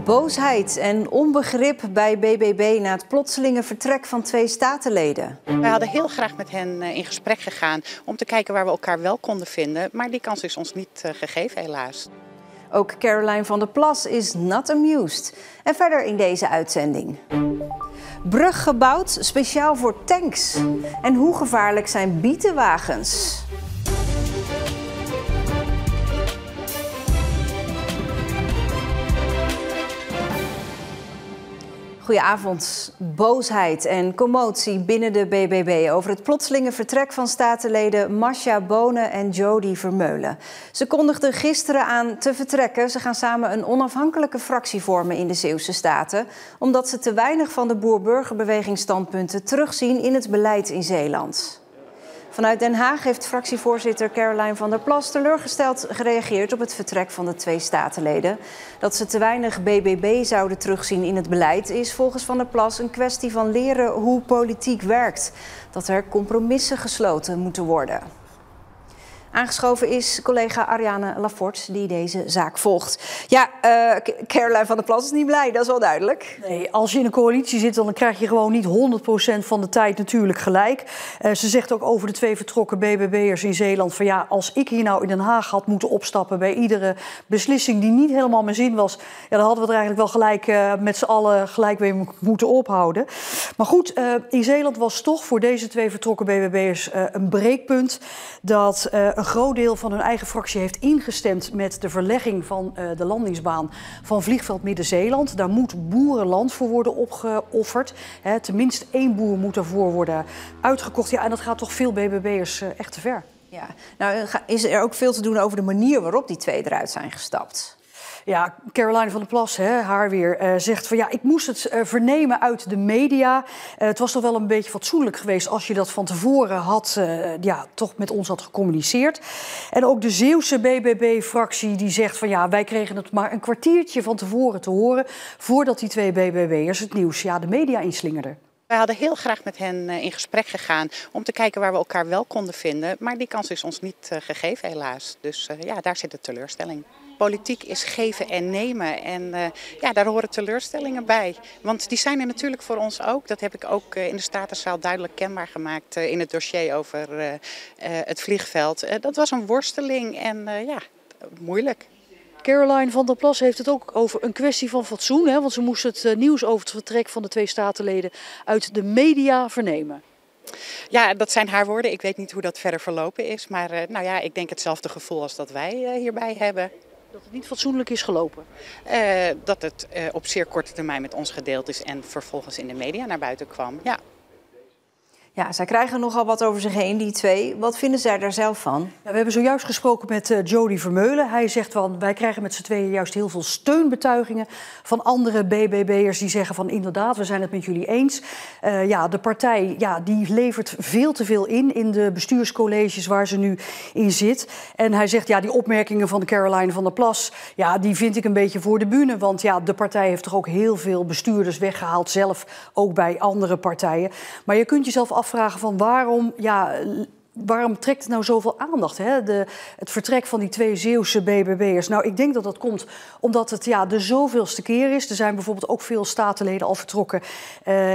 Boosheid en onbegrip bij BBB na het plotselinge vertrek van 2 statenleden. Wij hadden heel graag met hen in gesprek gegaan om te kijken waar we elkaar wel konden vinden. Maar die kans is ons niet gegeven, helaas. Ook Caroline van der Plas is not amused. En verder in deze uitzending. Brug gebouwd speciaal voor tanks. En hoe gevaarlijk zijn bietenwagens? Goedenavond. Boosheid en commotie binnen de BBB over het plotselinge vertrek van statenleden Masha Bonen en Jody Vermeulen. Ze kondigden gisteren aan te vertrekken. Ze gaan samen een onafhankelijke fractie vormen in de Zeeuwse Staten, omdat ze te weinig van de boer-burgerbeweging-standpunten terugzien in het beleid in Zeeland. Vanuit Den Haag heeft fractievoorzitter Caroline van der Plas teleurgesteld gereageerd op het vertrek van de 2 statenleden. Dat ze te weinig BBB zouden terugzien in het beleid is volgens Van der Plas een kwestie van leren hoe politiek werkt. Dat er compromissen gesloten moeten worden. Aangeschoven is collega Ariane Lafort, die deze zaak volgt. Ja, Caroline van der Plas is niet blij, dat is wel duidelijk. Nee, als je in een coalitie zit, dan krijg je gewoon niet 100% van de tijd natuurlijk gelijk. Ze zegt ook over de 2 vertrokken BBB'ers in Zeeland van ja, als ik hier nou in Den Haag had moeten opstappen bij iedere beslissing die niet helemaal mijn zin was, ja, dan hadden we er eigenlijk wel gelijk met z'n allen gelijk weer moeten ophouden. Maar goed, in Zeeland was toch voor deze 2 vertrokken BBB'ers een breekpunt dat een groot deel van hun eigen fractie heeft ingestemd met de verlegging van de landingsbaan van vliegveld Midden-Zeeland. Daar moet boerenland voor worden opgeofferd. Tenminste 1 boer moet ervoor worden uitgekocht. Ja, en dat gaat toch veel BBB'ers echt te ver. Ja, nou is er ook veel te doen over de manier waarop die 2 eruit zijn gestapt. Ja, Caroline van der Plas, haar weer, zegt van ja, ik moest het vernemen uit de media. Het was toch wel een beetje fatsoenlijk geweest als je dat van tevoren had, toch met ons had gecommuniceerd. En ook de Zeeuwse BBB-fractie die zegt van ja, wij kregen het maar een kwartiertje van tevoren te horen voordat die 2 BBB'ers het nieuws de media inslingerden. Wij hadden heel graag met hen in gesprek gegaan om te kijken waar we elkaar wel konden vinden. Maar die kans is ons niet gegeven, helaas. Dus ja, daar zit de teleurstelling. Politiek is geven en nemen en daar horen teleurstellingen bij. Want die zijn er natuurlijk voor ons ook. Dat heb ik ook in de Statenzaal duidelijk kenbaar gemaakt in het dossier over het vliegveld. Dat was een worsteling en moeilijk. Caroline van der Plas heeft het ook over een kwestie van fatsoen. Want ze moest het nieuws over het vertrek van de 2 statenleden uit de media vernemen. Ja, dat zijn haar woorden. Ik weet niet hoe dat verder verlopen is. Maar ik denk hetzelfde gevoel als dat wij hierbij hebben. Dat het niet fatsoenlijk is gelopen? Dat het op zeer korte termijn met ons gedeeld is en vervolgens in de media naar buiten kwam. Ja. Ja, zij krijgen nogal wat over zich heen, die 2. Wat vinden zij daar zelf van? Ja, we hebben zojuist gesproken met Jody Vermeulen. Hij zegt van, wij krijgen met z'n tweeën juist heel veel steunbetuigingen van andere BBB'ers die zeggen van inderdaad, we zijn het met jullie eens. De partij die levert veel te veel in de bestuurscolleges waar ze nu in zit. En hij zegt, die opmerkingen van Caroline van der Plas, die vind ik een beetje voor de bühne. Want de partij heeft toch ook heel veel bestuurders weggehaald, zelf ook bij andere partijen. Maar je kunt jezelf afvragen van waarom trekt het nou zoveel aandacht? Het vertrek van die 2 Zeeuwse BBB'ers. Nou, ik denk dat dat komt omdat het de zoveelste keer is. Er zijn bijvoorbeeld ook veel statenleden al vertrokken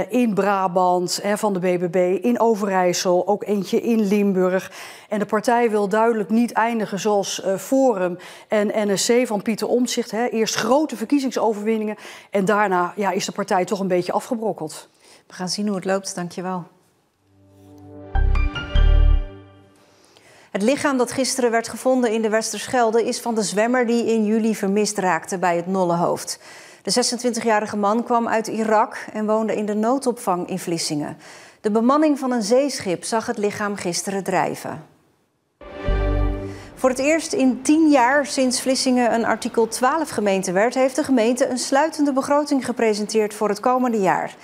in Brabant van de BBB, in Overijssel, ook eentje in Limburg. En de partij wil duidelijk niet eindigen zoals Forum en NSC van Pieter Omtzigt. Eerst grote verkiezingsoverwinningen en daarna is de partij toch een beetje afgebrokkeld. We gaan zien hoe het loopt, dankjewel. Het lichaam dat gisteren werd gevonden in de Westerschelde is van de zwemmer die in juli vermist raakte bij het Nollehoofd. De 26-jarige man kwam uit Irak en woonde in de noodopvang in Vlissingen. De bemanning van een zeeschip zag het lichaam gisteren drijven. Voor het eerst in 10 jaar sinds Vlissingen een artikel 12 gemeente werd, heeft de gemeente een sluitende begroting gepresenteerd voor het komende jaar.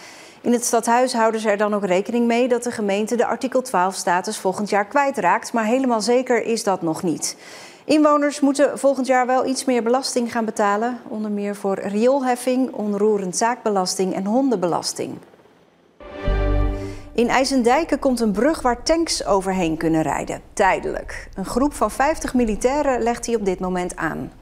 In het stadhuis houden ze er dan ook rekening mee dat de gemeente de artikel 12-status volgend jaar kwijtraakt, maar helemaal zeker is dat nog niet. Inwoners moeten volgend jaar wel iets meer belasting gaan betalen, onder meer voor rioolheffing, onroerend zaakbelasting en hondenbelasting. In IJsendijke komt een brug waar tanks overheen kunnen rijden, tijdelijk. Een groep van 50 militairen legt die op dit moment aan.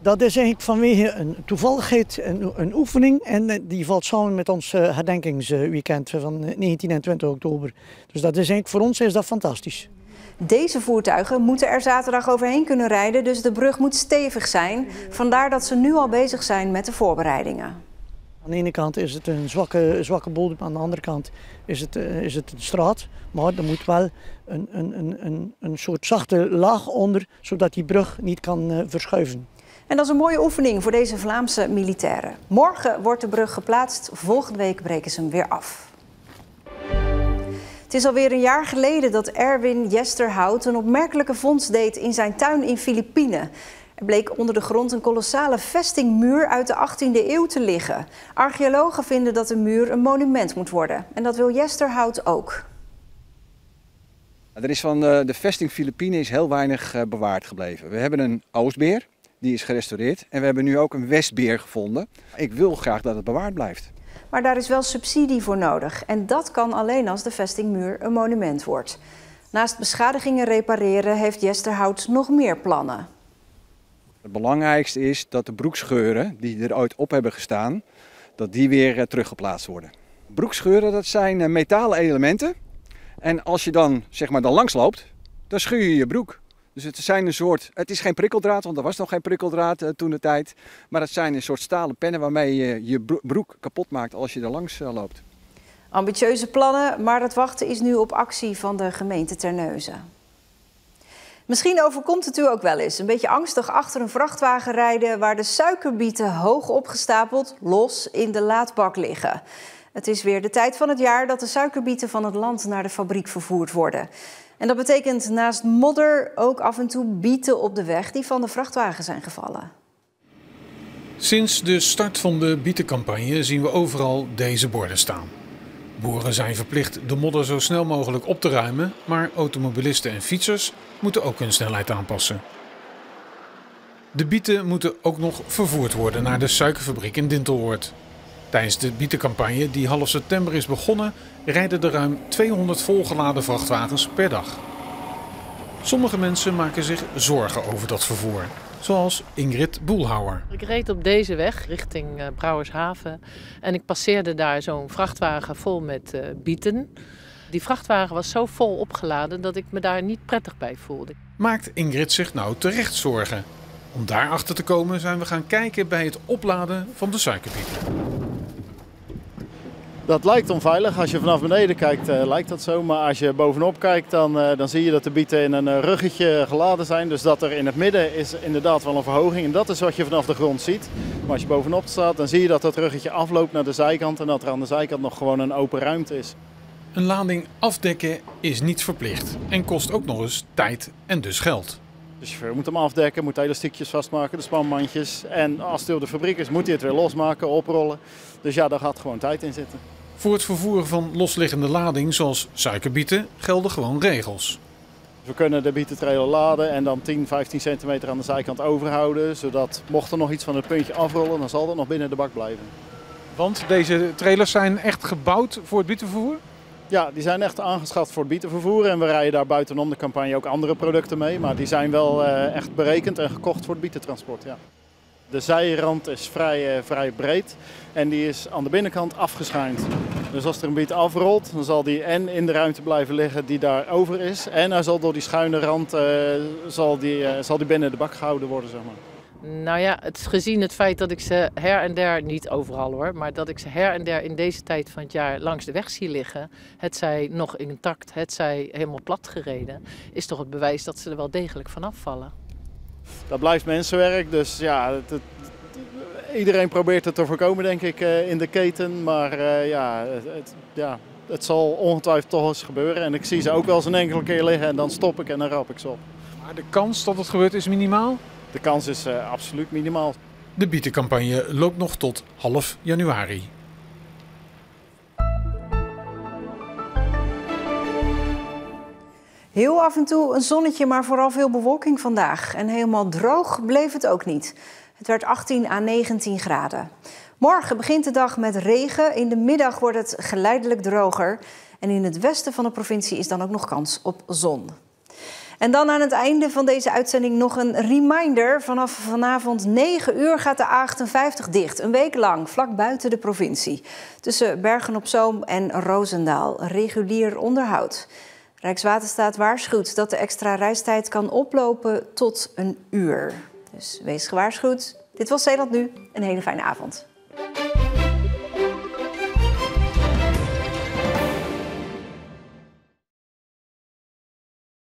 Dat is eigenlijk vanwege een toevalligheid, een oefening. En die valt samen met ons herdenkingsweekend van 19 en 20 oktober. Dus dat is eigenlijk, voor ons is dat fantastisch. Deze voertuigen moeten er zaterdag overheen kunnen rijden, dus de brug moet stevig zijn. Vandaar dat ze nu al bezig zijn met de voorbereidingen. Aan de ene kant is het een zwakke bodem, aan de andere kant is het een straat. Maar er moet wel een soort zachte laag onder, zodat die brug niet kan verschuiven. En dat is een mooie oefening voor deze Vlaamse militairen. Morgen wordt de brug geplaatst, volgende week breken ze hem weer af. Het is alweer een jaar geleden dat Erwin Jesterhout een opmerkelijke vondst deed in zijn tuin in Filipijnen. Er bleek onder de grond een kolossale vestingmuur uit de 18e eeuw te liggen. Archeologen vinden dat de muur een monument moet worden. En dat wil Jesterhout ook. Er is van de vesting Filipijnen is heel weinig bewaard gebleven. We hebben een Oostbeer, die is gerestaureerd. En we hebben nu ook een Westbeer gevonden. Ik wil graag dat het bewaard blijft. Maar daar is wel subsidie voor nodig. En dat kan alleen als de vestingmuur een monument wordt. Naast beschadigingen repareren heeft Jesterhout nog meer plannen. Het belangrijkste is dat de broekscheuren die er ooit op hebben gestaan, dat die weer teruggeplaatst worden. Broekscheuren, dat zijn metalen elementen. En als je dan zeg maar langs loopt, dan scheur je je broek. Dus het is geen prikkeldraad, want er was nog geen prikkeldraad toen de tijd. Maar het zijn een soort stalen pennen waarmee je je broek kapot maakt als je er langs loopt. Ambitieuze plannen, maar het wachten is nu op actie van de gemeente Terneuzen. Misschien overkomt het u ook wel eens. Een beetje angstig achter een vrachtwagen rijden waar de suikerbieten hoog opgestapeld los in de laadbak liggen. Het is weer de tijd van het jaar dat de suikerbieten van het land naar de fabriek vervoerd worden. En dat betekent naast modder ook af en toe bieten op de weg die van de vrachtwagen zijn gevallen. Sinds de start van de bietencampagne zien we overal deze borden staan. Boeren zijn verplicht de modder zo snel mogelijk op te ruimen, maar automobilisten en fietsers moeten ook hun snelheid aanpassen. De bieten moeten ook nog vervoerd worden naar de suikerfabriek in Dinteloord. Tijdens de bietencampagne, die half september is begonnen, rijden er ruim 200 volgeladen vrachtwagens per dag. Sommige mensen maken zich zorgen over dat vervoer, zoals Ingrid Boelhouwer. Ik reed op deze weg richting Brouwershaven en ik passeerde daar zo'n vrachtwagen vol met bieten. Die vrachtwagen was zo vol opgeladen dat ik me daar niet prettig bij voelde. Maakt Ingrid zich nou terecht zorgen? Om daarachter te komen zijn we gaan kijken bij het opladen van de suikerbieten. Dat lijkt onveilig. Als je vanaf beneden kijkt lijkt dat zo. Maar als je bovenop kijkt dan zie je dat de bieten in een ruggetje geladen zijn. Dus dat er in het midden is inderdaad wel een verhoging. En dat is wat je vanaf de grond ziet. Maar als je bovenop staat dan zie je dat ruggetje afloopt naar de zijkant. En dat er aan de zijkant nog gewoon een open ruimte is. Een lading afdekken is niet verplicht en kost ook nog eens tijd en dus geld. De chauffeur moet hem afdekken, moet elastiekjes vastmaken, de spanbandjes. En als hij op de fabriek is, moet hij het weer losmaken, oprollen. Dus ja, daar gaat gewoon tijd in zitten. Voor het vervoer van losliggende lading, zoals suikerbieten, gelden gewoon regels. We kunnen de bietentrailer laden en dan 10, 15 centimeter aan de zijkant overhouden. Zodat mocht er nog iets van het puntje afrollen, dan zal dat nog binnen de bak blijven. Want deze trailers zijn echt gebouwd voor het bietenvervoer? Ja, die zijn echt aangeschaft voor het bietenvervoer en we rijden daar buitenom de campagne ook andere producten mee. Maar die zijn wel echt berekend en gekocht voor het bietentransport. Ja. De zijrand is vrij breed en die is aan de binnenkant afgeschuind. Dus als er een biet afrolt, dan zal die en in de ruimte blijven liggen die daar over is. En hij zal door die schuine rand zal die binnen de bak gehouden worden, zeg maar. Nou ja, gezien het feit dat ik ze her en der, niet overal hoor, maar dat ik ze her en der in deze tijd van het jaar langs de weg zie liggen, hetzij nog intact, hetzij helemaal plat gereden, is toch het bewijs dat ze er wel degelijk vanaf vallen. Dat blijft mensenwerk, dus ja, iedereen probeert het te voorkomen denk ik in de keten, maar het zal ongetwijfeld toch eens gebeuren. En ik zie ze ook wel eens een enkele keer liggen en dan stop ik en dan rap ik ze op. Maar de kans dat het gebeurt is minimaal? De kans is absoluut minimaal. De bietencampagne loopt nog tot half januari. Heel af en toe een zonnetje, maar vooral veel bewolking vandaag. En helemaal droog bleef het ook niet. Het werd 18 à 19 graden. Morgen begint de dag met regen. In de middag wordt het geleidelijk droger. En in het westen van de provincie is dan ook nog kans op zon. En dan aan het einde van deze uitzending nog een reminder. Vanaf vanavond 9 uur gaat de A58 dicht. Een week lang, vlak buiten de provincie. Tussen Bergen-op-Zoom en Roosendaal. Regulier onderhoud. Rijkswaterstaat waarschuwt dat de extra reistijd kan oplopen tot 1 uur. Dus wees gewaarschuwd. Dit was Zeeland Nu. Een hele fijne avond.